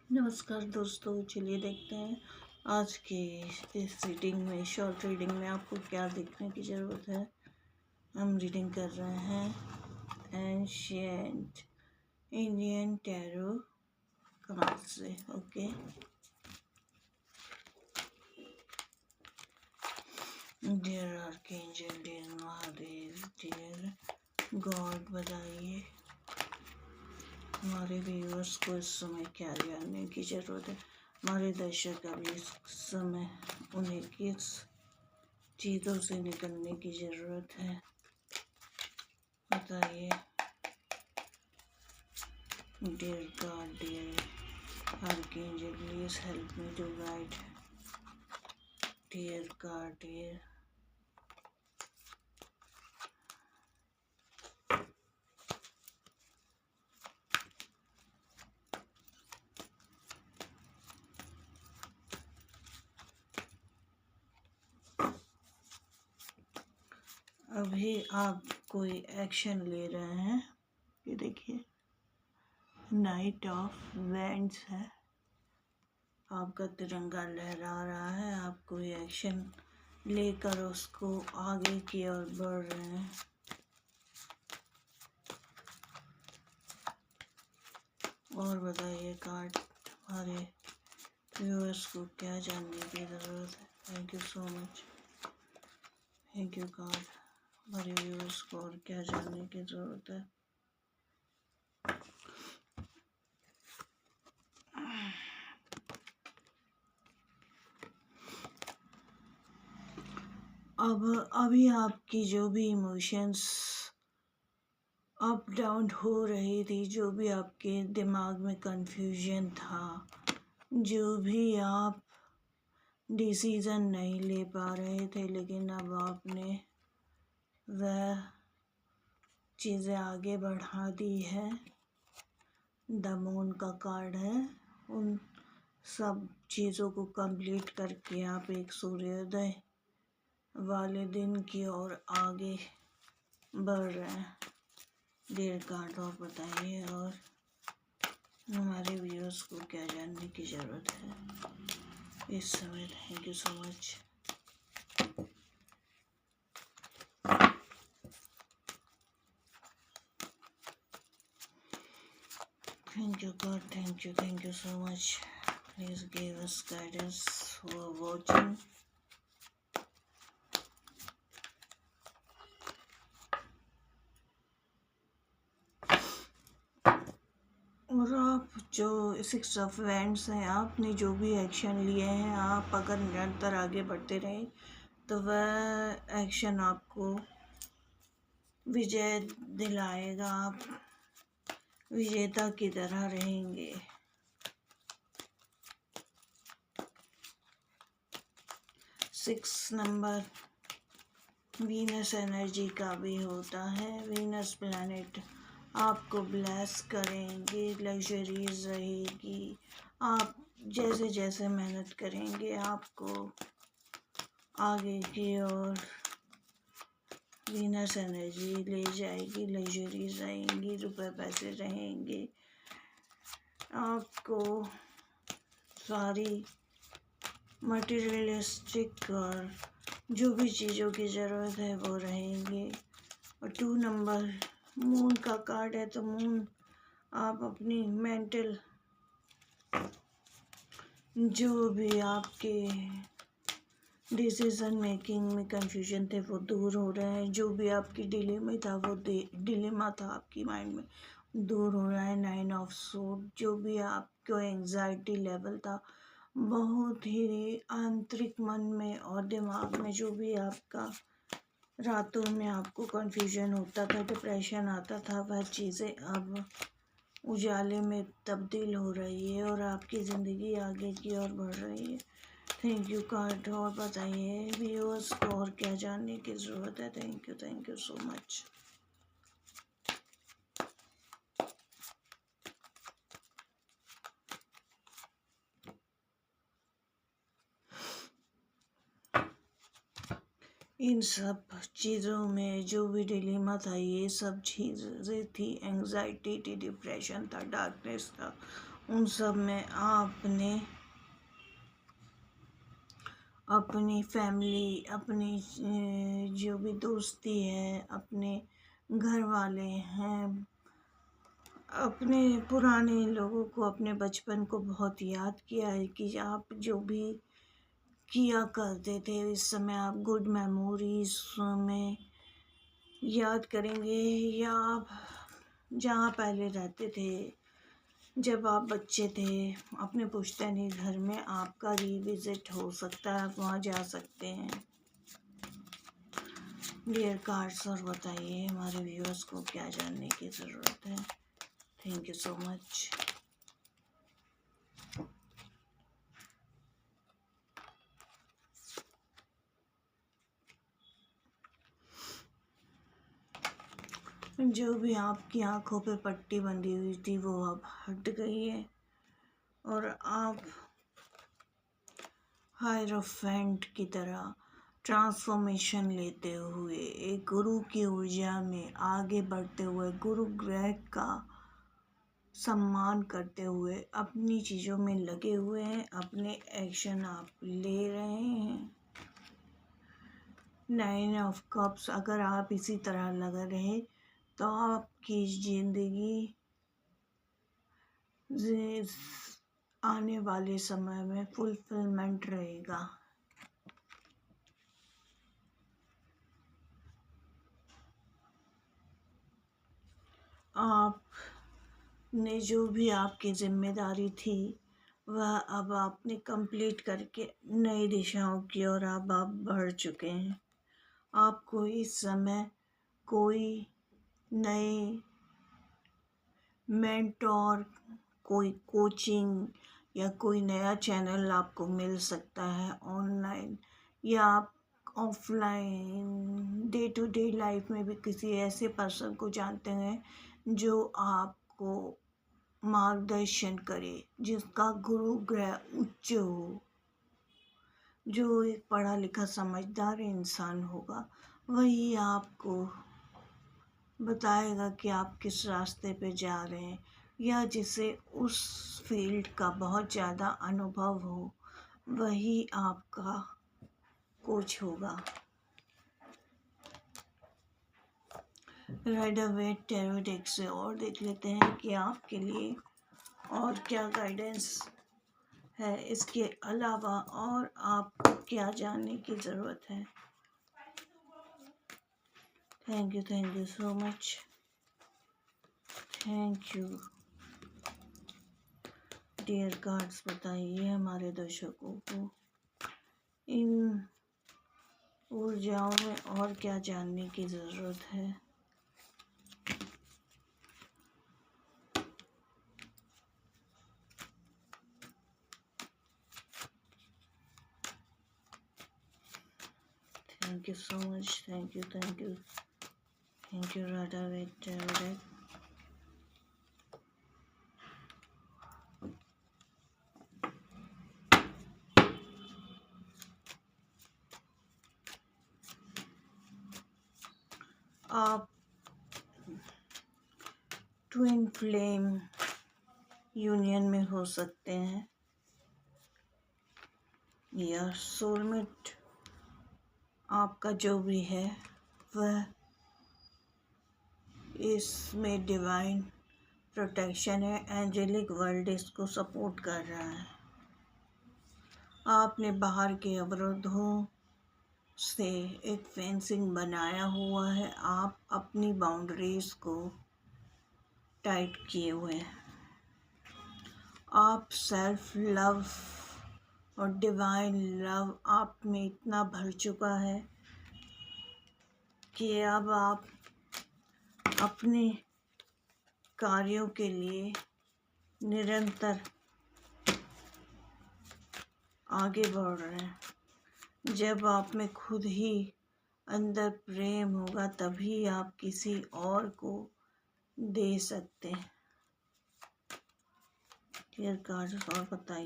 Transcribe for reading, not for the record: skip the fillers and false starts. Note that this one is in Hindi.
नमस्कार दोस्तों, चलिए देखते हैं आज के इस रीडिंग में, शॉर्ट रीडिंग में आपको क्या देखने की ज़रूरत है। हम रीडिंग कर रहे हैं एंशिएंट इंडियन टैरो कार्ड से। Okay, dear archangel, dear Mahadev, dear God, बताइए हमारे व्यूअर्स को इस समय क्या जानने की ज़रूरत है। हमारे दर्शक अभी इस समय उन्हें किस चीज़ों से निकलने की ज़रूरत है, बताइए। Dear God, dear archangel, please help me to guide. Dear God, dear अभी आप कोई एक्शन ले रहे हैं। ये देखिए, नाइट ऑफ वैंड्स है, आपका तिरंगा लहरा रहा है। आप कोई एक्शन लेकर उसको आगे की ओर बढ़ रहे हैं। और बताइए कार्ड, हमारे व्यूअर्स को क्या जानने की ज़रूरत है। Thank you so much, thank you card. हमारे व्यूअर्स को और क्या जानने की ज़रूरत है। अब अभी आपकी जो भी इमोशंस अप डाउन हो रही थी, जो भी आपके दिमाग में कंफ्यूजन था, जो भी आप डिसीज़न नहीं ले पा रहे थे, लेकिन अब आपने वह चीज़ें आगे बढ़ा दी है। द मून का कार्ड है। उन सब चीज़ों को कंप्लीट करके आप एक सूर्योदय वाले दिन की ओर आगे बढ़ रहे हैं। डियर कार्ड, और बताइए और हमारे व्यूअर्स को क्या जानने की ज़रूरत है इस समय। Thank you so much. Thank you God, thank you so much. Please give us guidance who are watching. और आप जो 6 ऑफ वैंड्स हैं, आपने जो भी एक्शन लिए हैं, आप अगर निरंतर आगे बढ़ते रहें तो वह एक्शन आपको विजय दिलाएगा। आप विजेता की तरह रहेंगे। सिक्स नंबर वीनस एनर्जी का भी होता है। वीनस प्लैनेट आपको ब्लेस करेंगे, लग्जरीज रहेगी। आप जैसे जैसे मेहनत करेंगे, आपको आगे की ओर वीनस एनर्जी ले जाएगी। लग्जरीज रहेंगी, रुपए पैसे रहेंगे, आपको सारी मटेरियलिस्टिक और जो भी चीज़ों की ज़रूरत है वो रहेंगे। और 2 नंबर मून का कार्ड है, तो मून आप अपनी मेंटल जो भी आपके डिसीज़न मेकिंग में कंफ्यूजन थे वो दूर हो रहे हैं। जो भी आपकी डिलेमा था आपकी माइंड में, दूर हो रहा है। 9 ऑफ सोर्ड, जो भी आपको एंजाइटी लेवल था, बहुत ही आंतरिक मन में और दिमाग में जो भी आपका रातों में आपको कंफ्यूजन होता था, डिप्रेशन आता था, वह चीज़ें अब उजाले में तब्दील हो रही है और आपकी ज़िंदगी आगे की ओर बढ़ रही है। थैंक यू कार्ड, और बताइए व्यूअर्स को और क्या जानने की ज़रूरत है। Thank you so much. इन सब चीज़ों में जो भी डिलेमा था, ये सब चीज़ें थी, एंजाइटी थी, डिप्रेशन था, डार्कनेस था, उन सब में आपने अपनी फैमिली, अपनी जो भी दोस्ती है, अपने घर वाले हैं, अपने पुराने लोगों को, अपने बचपन को बहुत याद किया है कि आप जो भी किया करते थे इस समय आप गुड मेमोरीज में याद करेंगे, या आप जहाँ पहले रहते थे जब आप बच्चे थे अपने पुश्तैनी घर में, आपका रिविज़िट हो सकता है, आप वहाँ जा सकते हैं। डियर कार्ड्स, और बताइए हमारे व्यूअर्स को क्या जानने की ज़रूरत है। Thank you so much. जो भी आपकी आंखों पे पट्टी बंधी हुई थी वो अब हट गई है और आप हायरोफेंट की तरह ट्रांसफॉर्मेशन लेते हुए एक गुरु की ऊर्जा में आगे बढ़ते हुए, गुरु ग्रह का सम्मान करते हुए अपनी चीज़ों में लगे हुए हैं, अपने एक्शन आप ले रहे हैं। 9 ऑफ कप्स, अगर आप इसी तरह लगे रहे तो आपकी ज़िंदगी आने वाले समय में फुलफिलमेंट रहेगा। आपने जो भी आपकी जिम्मेदारी थी वह अब आपने कंप्लीट करके नई दिशाओं की ओर आप बढ़ चुके हैं। आपको इस समय कोई नए मेंटोर, कोई कोचिंग या कोई नया चैनल आपको मिल सकता है ऑनलाइन, या आप offline day to day life में भी किसी ऐसे पर्सन को जानते हैं जो आपको मार्गदर्शन करे, जिसका गुरु ग्रह उच्च हो, जो एक पढ़ा लिखा समझदार इंसान होगा। वही आपको बताएगा कि आप किस रास्ते पे जा रहे हैं, या जिसे उस फील्ड का बहुत ज़्यादा अनुभव हो वही आपका कोच होगा। राइडर वेट टैरो डेक से और देख लेते हैं कि आपके लिए और क्या गाइडेंस है, इसके अलावा और आपको क्या जानने की ज़रूरत है। Thank you so much. Thank you dear cards, बताइए हमारे दर्शकों को इन ऊर्जाओं में और क्या जानने की ज़रूरत है। Thank you so much. Thank you Radha wait. आप ट्विन फ्लेम यूनियन में हो सकते हैं, या सोलमेट आपका जो भी है वह इसमें डिवाइन प्रोटेक्शन है, एंजेलिक वर्ल्ड इसको सपोर्ट कर रहा है। आपने बाहर के अवरोधों से एक फेंसिंग बनाया हुआ है, आप अपनी बाउंड्रीज को टाइट किए हुए हैं। आप सेल्फ लव और डिवाइन लव आप में इतना भर चुका है कि अब आप अपने कार्यों के लिए निरंतर आगे बढ़ रहे हैं। जब आप में खुद ही अंदर प्रेम होगा तभी आप किसी और को दे सकते हैं। क्लियर कार्ड और बताइए।